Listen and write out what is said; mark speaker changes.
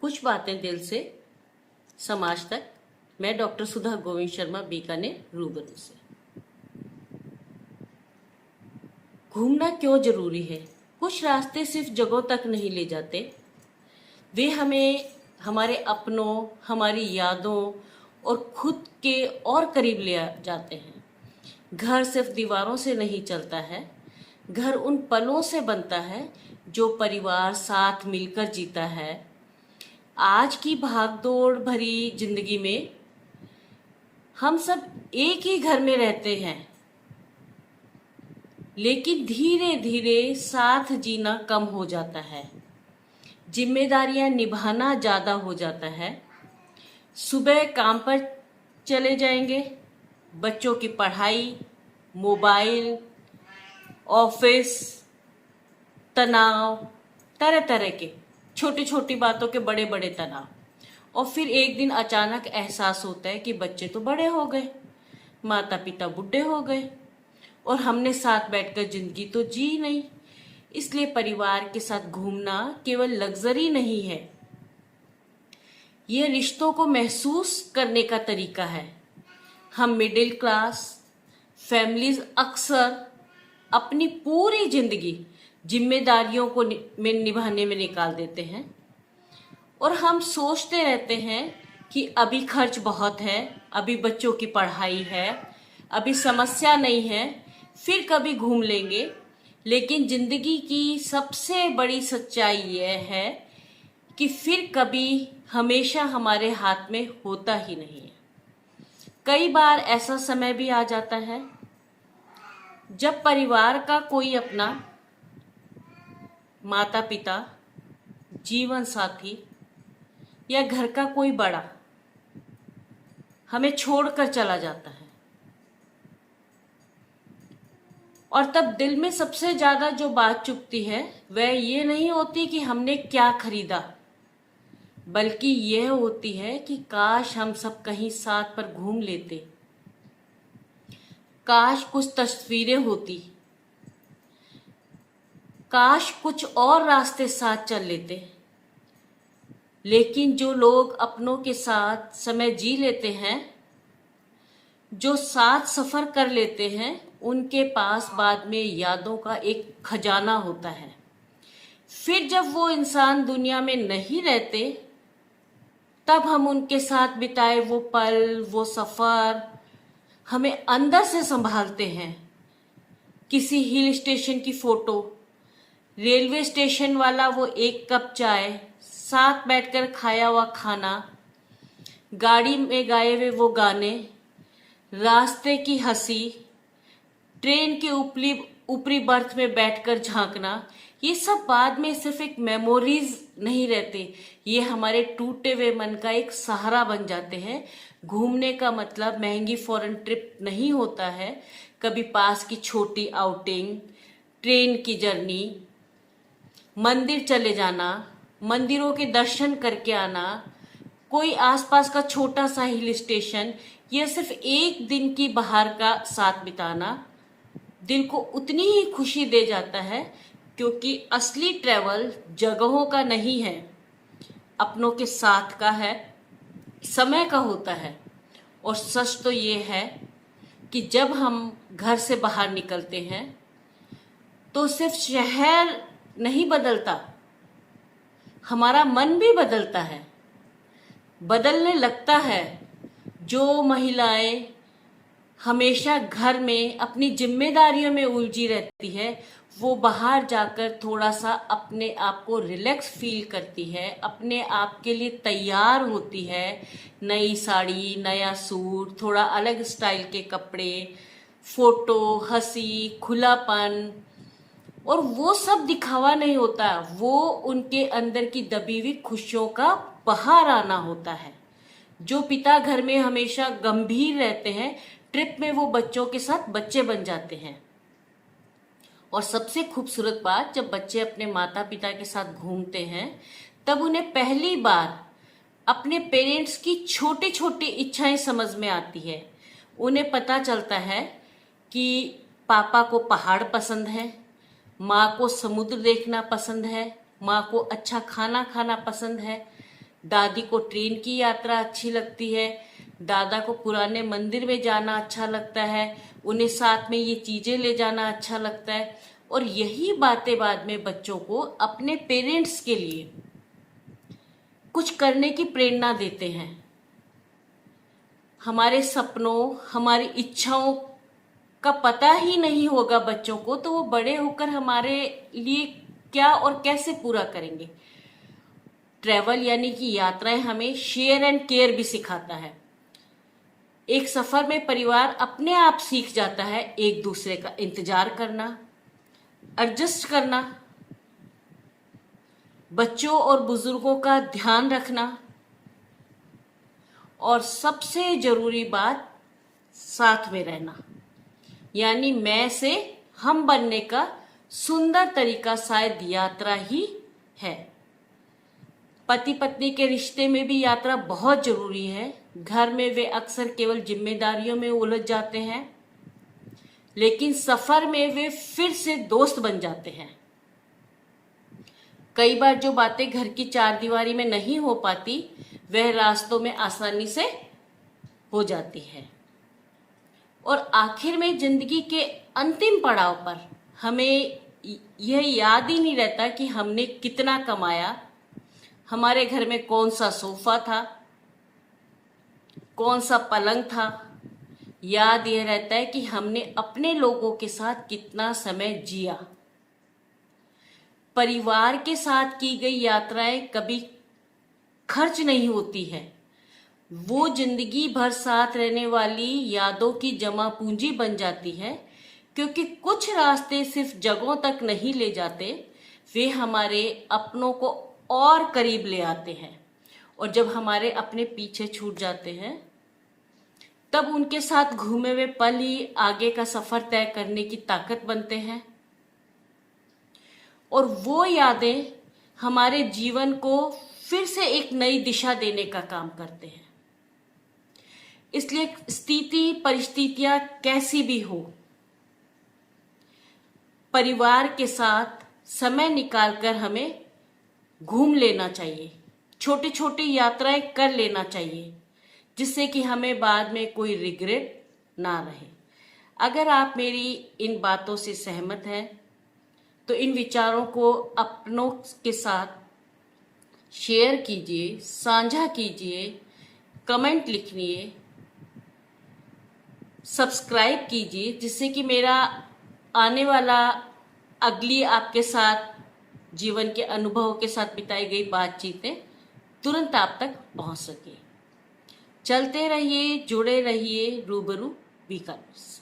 Speaker 1: कुछ बातें दिल से समाज तक। मैं डॉक्टर सुधा गोविंद शर्मा, बीकानेर, रूबरू से। घूमना क्यों जरूरी है? कुछ रास्ते सिर्फ जगहों तक नहीं ले जाते, वे हमें हमारे अपनों, हमारी यादों और खुद के और करीब ले जाते हैं। घर सिर्फ दीवारों से नहीं चलता है, घर उन पलों से बनता है जो परिवार साथ मिलकर जीता है। आज की भागदौड़ भरी जिंदगी में हम सब एक ही घर में रहते हैं, लेकिन धीरे धीरे साथ जीना कम हो जाता है, जिम्मेदारियां निभाना ज्यादा हो जाता है। सुबह काम पर चले जाएंगे, बच्चों की पढ़ाई, मोबाइल, ऑफिस, तनाव, तरह तरह के छोटी छोटी बातों के बड़े बड़े तनाव, और फिर एक दिन अचानक एहसास होता है कि बच्चे तो बड़े हो गए, माता पिता बुढ़े हो गए और हमने साथ बैठकर जिंदगी तो जी नहीं। इसलिए परिवार के साथ घूमना केवल लग्जरी नहीं है, ये रिश्तों को महसूस करने का तरीका है। हम मिडिल क्लास फैमिलीज अक्सर अपनी पूरी जिंदगी जिम्मेदारियों को निभाने में निकाल देते हैं, और हम सोचते रहते हैं कि अभी खर्च बहुत है, अभी बच्चों की पढ़ाई है, अभी समस्या नहीं है, फिर कभी घूम लेंगे। लेकिन जिंदगी की सबसे बड़ी सच्चाई यह है कि फिर कभी हमेशा हमारे हाथ में होता ही नहीं है। कई बार ऐसा समय भी आ जाता है जब परिवार का कोई अपना, माता पिता, जीवन साथी या घर का कोई बड़ा हमें छोड़कर चला जाता है, और तब दिल में सबसे ज्यादा जो बात चुभती है वह ये नहीं होती कि हमने क्या खरीदा, बल्कि यह होती है कि काश हम सब कहीं साथ पर घूम लेते, काश कुछ तस्वीरें होती, काश कुछ और रास्ते साथ चल लेते। लेकिन जो लोग अपनों के साथ समय जी लेते हैं, जो साथ सफर कर लेते हैं, उनके पास बाद में यादों का एक खजाना होता है। फिर जब वो इंसान दुनिया में नहीं रहते, तब हम उनके साथ बिताए वो पल, वो सफर हमें अंदर से संभालते हैं। किसी हिल स्टेशन की फोटो, रेलवे स्टेशन वाला वो एक कप चाय, साथ बैठकर खाया हुआ खाना, गाड़ी में गाए हुए वो गाने, रास्ते की हंसी, ट्रेन के ऊपरी बर्थ में बैठकर झांकना, ये सब बाद में सिर्फ एक मेमोरीज नहीं रहते, ये हमारे टूटे हुए मन का एक सहारा बन जाते हैं। घूमने का मतलब महंगी फॉरेन ट्रिप नहीं होता है, कभी पास की छोटी आउटिंग, ट्रेन की जर्नी, मंदिर चले जाना, मंदिरों के दर्शन करके आना, कोई आसपास का छोटा सा हिल स्टेशन, यह सिर्फ एक दिन की बाहर का साथ बिताना दिल को उतनी ही खुशी दे जाता है, क्योंकि असली ट्रैवल जगहों का नहीं है, अपनों के साथ का है, समय का होता है। और सच तो ये है कि जब हम घर से बाहर निकलते हैं तो सिर्फ शहर नहीं बदलता, हमारा मन भी बदलता है, बदलने लगता है। जो महिलाएं हमेशा घर में अपनी जिम्मेदारियों में उलझी रहती है, वो बाहर जाकर थोड़ा सा अपने आप को रिलैक्स फील करती है, अपने आप के लिए तैयार होती है। नई साड़ी, नया सूट, थोड़ा अलग स्टाइल के कपड़े, फोटो, हंसी, खुलापन, और वो सब दिखावा नहीं होता, वो उनके अंदर की दबी हुई खुशियों का बाहर आना होता है। जो पिता घर में हमेशा गंभीर रहते हैं, ट्रिप में वो बच्चों के साथ बच्चे बन जाते हैं। और सबसे खूबसूरत बात, जब बच्चे अपने माता पिता के साथ घूमते हैं, तब उन्हें पहली बार अपने पेरेंट्स की छोटी छोटी इच्छाएं समझ में आती है। उन्हें पता चलता है कि पापा को पहाड़ पसंद है, माँ को समुद्र देखना पसंद है, माँ को अच्छा खाना खाना पसंद है, दादी को ट्रेन की यात्रा अच्छी लगती है, दादा को पुराने मंदिर में जाना अच्छा लगता है, उन्हें साथ में ये चीजें ले जाना अच्छा लगता है। और यही बातें बाद में बच्चों को अपने पेरेंट्स के लिए कुछ करने की प्रेरणा देते हैं। हमारे सपनों, हमारी इच्छाओं का पता ही नहीं होगा बच्चों को, तो वो बड़े होकर हमारे लिए क्या और कैसे पूरा करेंगे। ट्रैवल यानी कि यात्राएं हमें शेयर एंड केयर भी सिखाता है। एक सफर में परिवार अपने आप सीख जाता है एक दूसरे का इंतजार करना, एडजस्ट करना, बच्चों और बुजुर्गों का ध्यान रखना, और सबसे जरूरी बात साथ में रहना। यानी मैं से हम बनने का सुंदर तरीका शायद यात्रा ही है। पति पत्नी के रिश्ते में भी यात्रा बहुत जरूरी है। घर में वे अक्सर केवल जिम्मेदारियों में उलझ जाते हैं, लेकिन सफर में वे फिर से दोस्त बन जाते हैं। कई बार जो बातें घर की चारदीवारी में नहीं हो पाती, वह रास्तों में आसानी से हो जाती है। और आखिर में जिंदगी के अंतिम पड़ाव पर हमें यह याद ही नहीं रहता कि हमने कितना कमाया, हमारे घर में कौन सा सोफा था, कौन सा पलंग था। याद यह रहता है कि हमने अपने लोगों के साथ कितना समय जिया। परिवार के साथ की गई यात्राएं कभी खर्च नहीं होती है, वो जिंदगी भर साथ रहने वाली यादों की जमा पूंजी बन जाती है। क्योंकि कुछ रास्ते सिर्फ जगहों तक नहीं ले जाते, वे हमारे अपनों को और करीब ले आते हैं। और जब हमारे अपने पीछे छूट जाते हैं, तब उनके साथ घूमे हुए पल ही आगे का सफर तय करने की ताकत बनते हैं। और वो यादें हमारे जीवन को फिर से एक नई दिशा देने का काम करते हैं। इसलिए स्थिति परिस्थितियां कैसी भी हो, परिवार के साथ समय निकालकर हमें घूम लेना चाहिए, छोटी छोटी यात्राएं कर लेना चाहिए, जिससे कि हमें बाद में कोई रिग्रेट ना रहे। अगर आप मेरी इन बातों से सहमत हैं, तो इन विचारों को अपनों के साथ शेयर कीजिए, साझा कीजिए, कमेंट लिखिए, सब्सक्राइब कीजिए, जिससे कि मेरा आने वाला अगली आपके साथ जीवन के अनुभवों के साथ बिताई गई बातचीतें तुरंत आप तक पहुंच सके। चलते रहिए, जुड़े रहिए रूबरू बीकानेर।